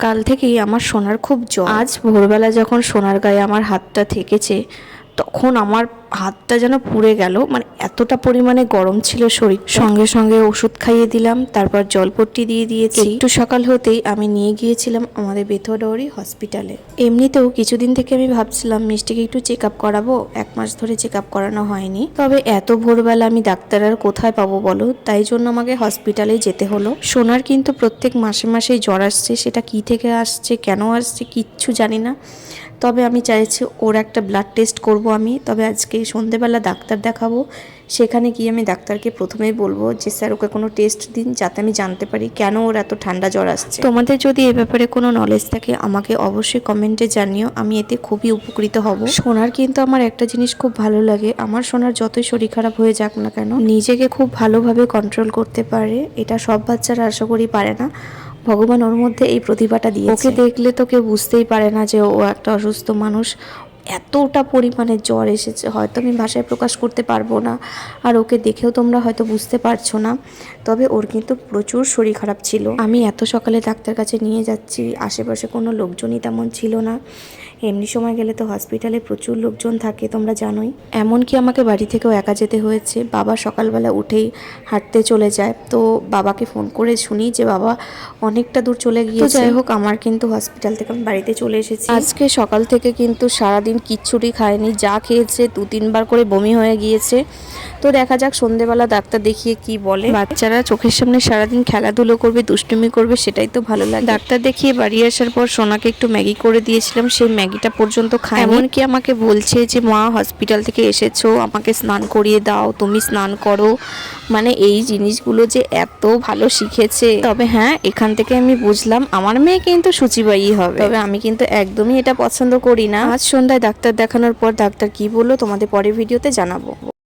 কাল থেকেই আমার সোনার খুব জ্বর। আজ ভোরবেলা যখন সোনার গায়ে আমার হাতটা ঠেকেছে তখন আমার হাতটা যেন পুড়ে গেল, মানে এতটা পরিমাণে গরম ছিল শরীর। সঙ্গে সঙ্গে ওষুধ খাইয়ে দিলাম, তারপর জলপট্টি দিয়ে দিয়েছি। একটু সকাল হতেই আমি নিয়ে গিয়েছিলাম আমাদের বেথুয়াডাওরি হসপিটালে। এমনিতেও কিছুদিন থেকে আমি ভাবছিলাম মিষ্টিকে একটু চেক আপ করাবো, 1 মাস ধরে চেক আপ করানো হয়নি। তবে এত ভোরবেলা আমি ডাক্তার আর কোথায় পাবো বলো, তাই জন্য আমাকে হসপিটালে যেতে হলো। সোনার কিন্তু প্রত্যেক মাসে মাসেই জ্বর আসছে, সেটা কি থেকে আসছে কেন আসছে কিচ্ছু জানি না। তবে আমি চাইছি ওর একটা ব্লাড টেস্ট করব আমি। তবে আজকে সন্ধেবেলা ডাক্তার দেখাবো, সেখানে গিয়ে আমি ডাক্তারকে প্রথমেই বলবো যে স্যার ওকে কোনো টেস্ট দিন, যাতে আমি জানতে পারি কেন ওর এত ঠান্ডা জ্বর আসছে। তোমাদের যদি এ ব্যাপারে কোনো নলেজ থাকে আমাকে অবশ্যই কমেন্টে জানিও, আমি এতে খুবই উপকৃত হব। সোনার কিন্তু আমার একটা জিনিস খুব ভালো লাগে, আমার সোনার যতই শরীর খারাপ হয়ে যাক না কেন নিজেকে খুব ভালোভাবে কন্ট্রোল করতে পারে। এটা সব বাচ্চারা আশা করি পারে না, ভগবান ওর মধ্যে এই প্রতিভাটা দিয়েছে। ওকে দেখলে তো কেউ বুঝতেই পারে না যে ও একটা অসুস্থ মানুষ। এতটা পরিমাণে জ্বর এসেছে হয়তো আমি ভাষায় প্রকাশ করতে পারবো না, আর ওকে দেখেও তোমরা হয়তো বুঝতে পারছো না। তবে ওর কিন্তু প্রচুর শরীর খারাপ ছিল। আমি এত সকালে ডাক্তার কাছে নিয়ে যাচ্ছি, আশেপাশে কোনো লোকজনই তেমন ছিল না। এমনি সময় গেলে তো হসপিটালে প্রচুর লোকজন থাকে তোমরা জানোই। এমনকি আমাকে বাড়ি থেকেও একা যেতে হয়েছে। বাবা সকালবেলা উঠেই হাঁটতে চলে যায়, তো বাবাকে ফোন করে শুনি যে বাবা অনেকটা দূর চলে গিয়েছে। যাই হোক, আমার কিন্তু হসপিটাল থেকে আমি বাড়িতে চলে এসেছি। আজকে সকাল থেকে কিন্তু সারাদিন কিচ্ছুটি খায়নি, যা খেয়েছে 2-3 বার করে বমি হয়ে গিয়েছে। তো দেখা যাক সন্ধেবেলা ডাক্তার দেখিয়ে কি বলে। বাচ্চারা চোখের সামনে সারাদিন খেলাধুলো করবে, দুষ্টুমি করবে, সেটাই তো ভালো লাগে। ডাক্তার দেখিয়ে বাড়ি আসার পর সোনাকে একটু ম্যাগি করে দিয়েছিলাম, সেই ম্যাগিটা পর্যন্ত খায়। এমনকি আমাকে বলছে যে মা হসপিটাল থেকে এসেছো, আমাকে স্নান করিয়ে দাও, তুমি স্নান করো। মানে এই জিনিসগুলো যে এত ভালো শিখেছে। তবে হ্যাঁ, এখান থেকে আমি বুঝলাম আমার মেয়ে কিন্তু শুচিবাই হবে। তবে আমি কিন্তু একদমই এটা পছন্দ করি না। আজ সন্ধ্যায় ডাক্তার দেখানোর পর ডাক্তার কি বললো তোমাদের পরের ভিডিওতে জানাবো।